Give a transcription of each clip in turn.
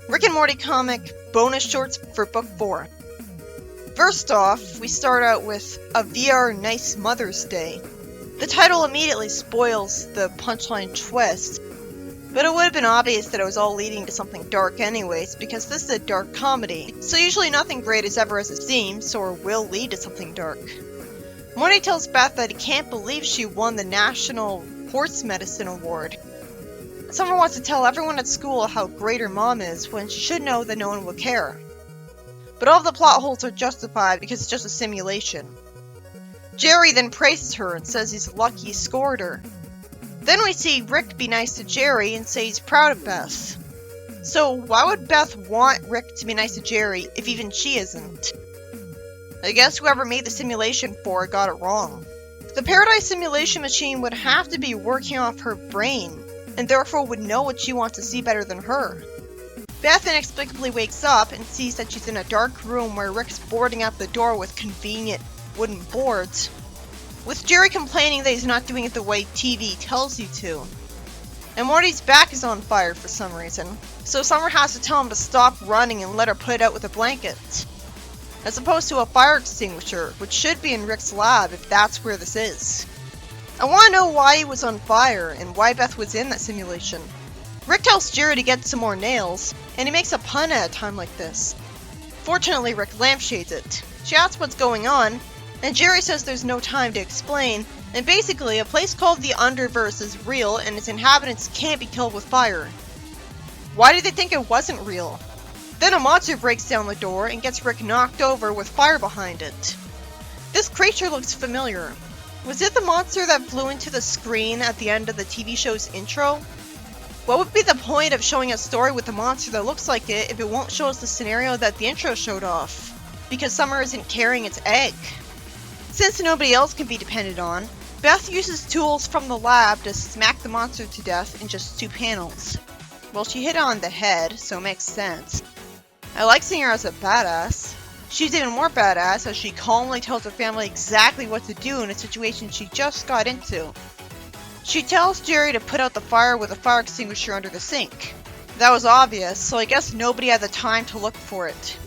Rick and Morty comic bonus shorts for book 4. First off, we start out with a VR Nice Mother's Day. The title immediately spoils the punchline twist, but it would have been obvious that it was all leading to something dark anyways, because this is a dark comedy, so usually nothing great is ever as it seems, or will lead to something dark. Morty tells Beth that he can't believe she won the National Horse Medicine Award. Summer wants to tell everyone at school how great her mom is, when she should know that no one will care. But all of the plot holes are justified because it's just a simulation. Jerry then praises her and says he's lucky he scored her. Then we see Rick be nice to Jerry and say he's proud of Beth. So why would Beth want Rick to be nice to Jerry if even she isn't? I guess whoever made the simulation for her got it wrong. The Paradise simulation machine would have to be working off her brain, and therefore would know what she wants to see better than her. Beth inexplicably wakes up and sees that she's in a dark room where Rick's boarding up the door with convenient wooden boards, with Jerry complaining that he's not doing it the way TV tells you to. And Morty's back is on fire for some reason, so Summer has to tell him to stop running and let her put it out with a blanket, as opposed to a fire extinguisher, which should be in Rick's lab if that's where this is. I want to know why he was on fire and why Beth was in that simulation. Rick tells Jerry to get some more nails, and he makes a pun at a time like this. Fortunately, Rick lampshades it. She asks what's going on, and Jerry says there's no time to explain, and basically a place called the Underverse is real and its inhabitants can't be killed with fire. Why did they think it wasn't real? Then a monster breaks down the door and gets Rick knocked over with fire behind it. This creature looks familiar. Was it the monster that flew into the screen at the end of the TV show's intro? What would be the point of showing a story with a monster that looks like it if it won't show us the scenario that the intro showed off? Because Summer isn't carrying its egg. Since nobody else can be depended on, Beth uses tools from the lab to smack the monster to death in just 2 panels. Well, she hit it on the head, so it makes sense. I like seeing her as a badass. She's even more badass as she calmly tells her family exactly what to do in a situation she just got into. She tells Jerry to put out the fire with a fire extinguisher under the sink. That was obvious, so I guess nobody had the time to look for it.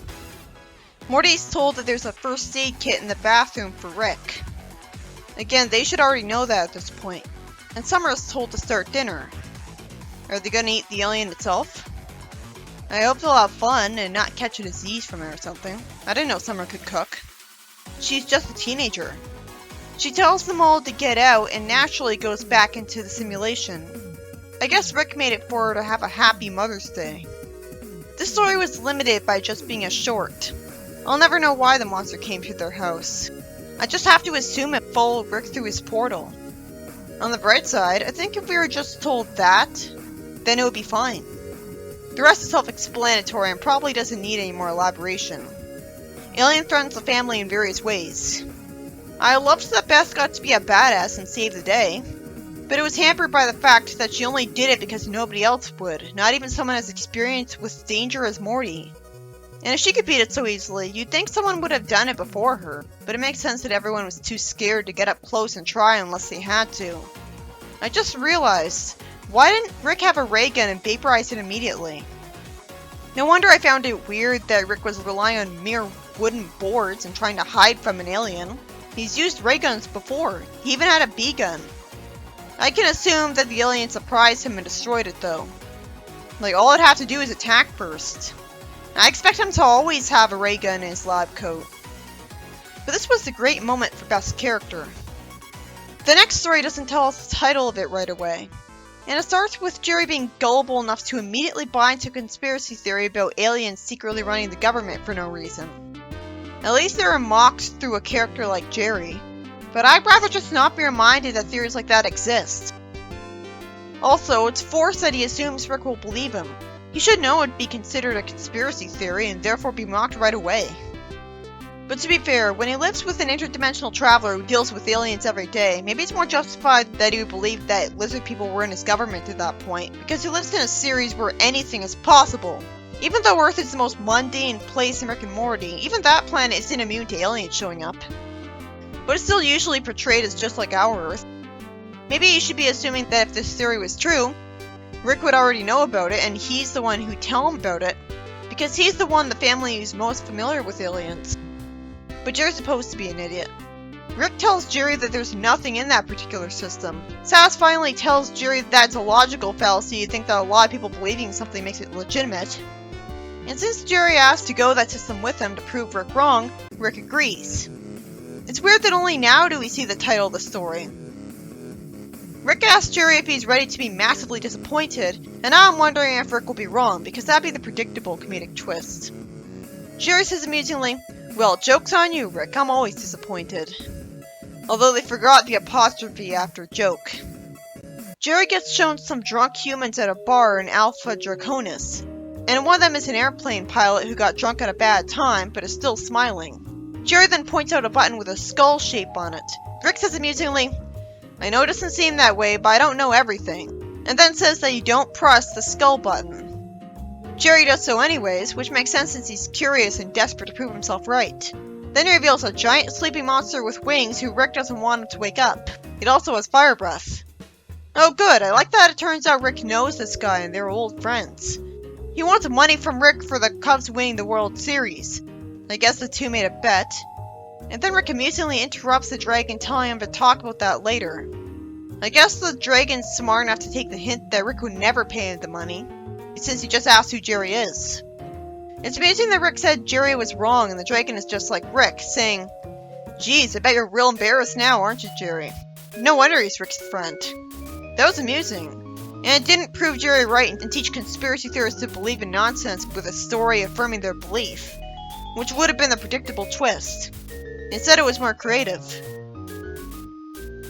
Morty's told that there's a first aid kit in the bathroom for Rick. Again, they should already know that at this point. And Summer is told to start dinner. Are they gonna eat the alien itself? I hope they'll have fun and not catch a disease from it or something. I didn't know Summer could cook. She's just a teenager. She tells them all to get out and naturally goes back into the simulation. I guess Rick made it for her to have a happy Mother's Day. This story was limited by just being a short. I'll never know why the monster came to their house. I just have to assume it followed Rick through his portal. On the bright side, I think if we were just told that, then it would be fine. The rest is self-explanatory and probably doesn't need any more elaboration. Alien threatens the family in various ways. I loved that Beth got to be a badass and save the day, but it was hampered by the fact that she only did it because nobody else would, not even someone as experienced with danger as Morty. And if she could beat it so easily, you'd think someone would have done it before her, but it makes sense that everyone was too scared to get up close and try unless they had to. I just realized, why didn't Rick have a ray gun and vaporize it immediately? No wonder I found it weird that Rick was relying on mere wooden boards and trying to hide from an alien. He's used ray guns before. He even had a bee gun. I can assume that the alien surprised him and destroyed it though. Like, all I'd have to do is attack first. I expect him to always have a ray gun in his lab coat. But this was the great moment for Beth's character. The next story doesn't tell us the title of it right away. And it starts with Jerry being gullible enough to immediately buy into a conspiracy theory about aliens secretly running the government for no reason. At least they were mocked through a character like Jerry, but I'd rather just not be reminded that theories like that exist. Also, it's forced that he assumes Rick will believe him. He should know it would be considered a conspiracy theory and therefore be mocked right away. But to be fair, when he lives with an interdimensional traveler who deals with aliens every day, maybe it's more justified that he would believe that lizard people were in his government at that point, because he lives in a series where anything is possible. Even though Earth is the most mundane place in Rick and Morty, even that planet isn't immune to aliens showing up. But it's still usually portrayed as just like our Earth. Maybe you should be assuming that if this theory was true, Rick would already know about it and he's the one who'd tell him about it, because he's the one in the family who's most familiar with aliens. But Jerry's supposed to be an idiot. Rick tells Jerry that there's nothing in that particular system. Sass finally tells Jerry that's a logical fallacy. You think that a lot of people believing something makes it legitimate. And since Jerry asked to go that system with him to prove Rick wrong, Rick agrees. It's weird that only now do we see the title of the story. Rick asks Jerry if he's ready to be massively disappointed, and now I'm wondering if Rick will be wrong, because that'd be the predictable comedic twist. Jerry says amusingly, "Well, joke's on you, Rick, I'm always disappointed." Although they forgot the apostrophe after joke. Jerry gets shown some drunk humans at a bar in Alpha Draconis, and one of them is an airplane pilot who got drunk at a bad time, but is still smiling. Jerry then points out a button with a skull shape on it. Rick says amusingly, "I know it doesn't seem that way, but I don't know everything," and then says that you don't press the skull button. Jerry does so anyways, which makes sense since he's curious and desperate to prove himself right. Then he reveals a giant sleeping monster with wings who Rick doesn't want him to wake up. It also has fire breath. Oh good, I like that it turns out Rick knows this guy and they're old friends. He wants money from Rick for the Cubs winning the World Series. I guess the two made a bet. And then Rick amusingly interrupts the dragon, telling him to talk about that later. I guess the dragon's smart enough to take the hint that Rick would never pay him the money, since he just asked who Jerry is. It's amazing that Rick said Jerry was wrong and the dragon is just like Rick, saying, "Geez, I bet you're real embarrassed now, aren't you, Jerry?" No wonder he's Rick's friend. That was amusing. And it didn't prove Jerry right and teach conspiracy theorists to believe in nonsense with a story affirming their belief, which would have been the predictable twist. Instead, it was more creative.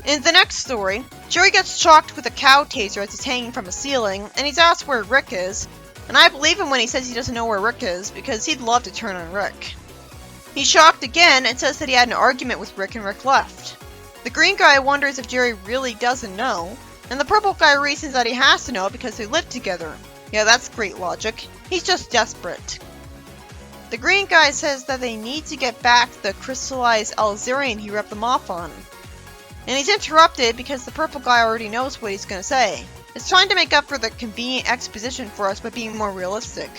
In the next story, Jerry gets shocked with a cow taser as it's hanging from a ceiling, and he's asked where Rick is, and I believe him when he says he doesn't know where Rick is, because he'd love to turn on Rick. He's shocked again and says that he had an argument with Rick and Rick left. The green guy wonders if Jerry really doesn't know, and the purple guy reasons that he has to know because they live together. Yeah, that's great logic. He's just desperate. The green guy says that they need to get back the crystallized Alzarian he ripped them off on. And he's interrupted because the purple guy already knows what he's gonna say. It's trying to make up for the convenient exposition for us by being more realistic.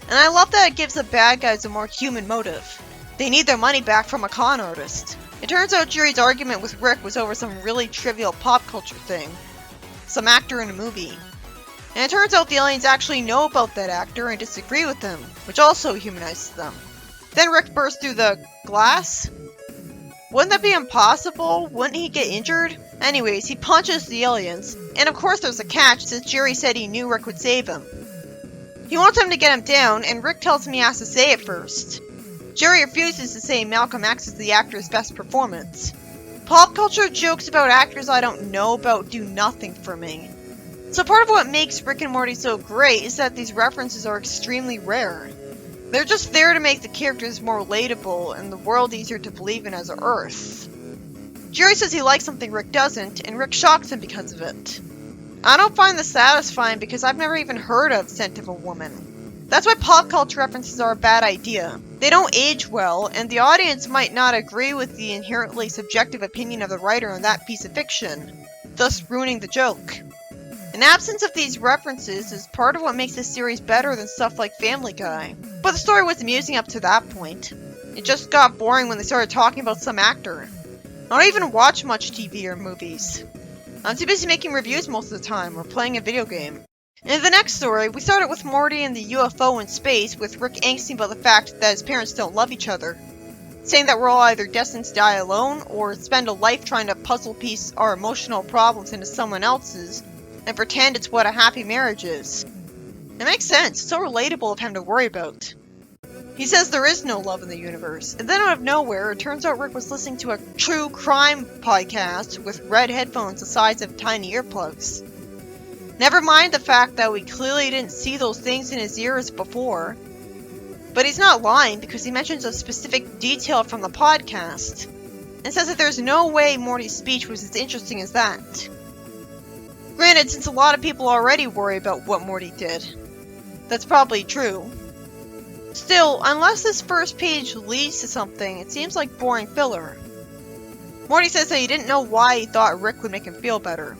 And I love that it gives the bad guys a more human motive. They need their money back from a con artist. It turns out Jerry's argument with Rick was over some really trivial pop culture thing. Some actor in a movie. And it turns out the aliens actually know about that actor and disagree with him, which also humanizes them. Then Rick bursts through the glass? Wouldn't that be impossible? Wouldn't he get injured? Anyways, he punches the aliens, and of course there's a catch since Jerry said he knew Rick would save him. He wants him to get him down, and Rick tells him he has to say it first. Jerry refuses to say Malcolm X is the actor's best performance. Pop culture jokes about actors I don't know about do nothing for me. So part of what makes Rick and Morty so great is that these references are extremely rare. They're just there to make the characters more relatable and the world easier to believe in as Earth. Jerry says he likes something Rick doesn't, and Rick shocks him because of it. I don't find this satisfying because I've never even heard of Scent of a Woman. That's why pop culture references are a bad idea. They don't age well, and the audience might not agree with the inherently subjective opinion of the writer on that piece of fiction, thus ruining the joke. An absence of these references is part of what makes this series better than stuff like Family Guy. But the story was amusing up to that point. It just got boring when they started talking about some actor. I don't even watch much TV or movies. I'm too busy making reviews most of the time, or playing a video game. In the next story, we started with Morty and the UFO in space, with Rick angsting about the fact that his parents don't love each other, saying that we're all either destined to die alone, or spend a life trying to puzzle piece our emotional problems into someone else's, and pretend it's what a happy marriage is. It makes sense, it's so relatable of him to worry about. He says there is no love in the universe, and then out of nowhere, it turns out Rick was listening to a true crime podcast with red headphones the size of tiny earplugs. Never mind the fact that we clearly didn't see those things in his ears before. But he's not lying because he mentions a specific detail from the podcast, and says that there's no way Morty's speech was as interesting as that. Granted, since a lot of people already worry about what Morty did, that's probably true. Still, unless this first page leads to something, it seems like boring filler. Morty says that he didn't know why he thought Rick would make him feel better.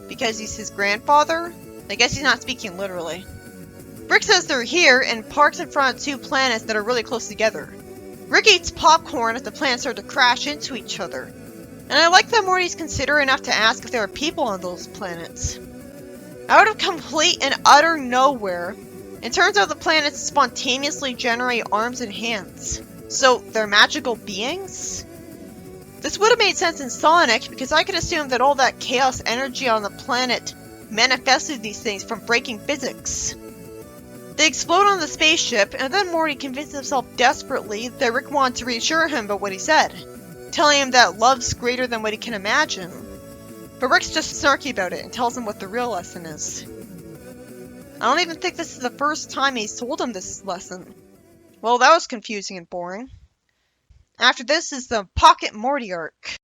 Because he's his grandfather? I guess he's not speaking literally. Rick says they're here and parks in front of two planets that are really close together. Rick eats popcorn as the planets start to crash into each other. And I like that Morty's considerate enough to ask if there are people on those planets. Out of complete and utter nowhere, it turns out the planets spontaneously generate arms and hands. So, they're magical beings? This would have made sense in Sonic, because I could assume that all that chaos energy on the planet manifested these things from breaking physics. They explode on the spaceship, and then Morty convinces himself desperately that Rick wanted to reassure him about what he said, telling him that love's greater than what he can imagine. But Rick's just snarky about it and tells him what the real lesson is. I don't even think this is the first time he's told him this lesson. Well, that was confusing and boring. After this is the Pocket Morty arc.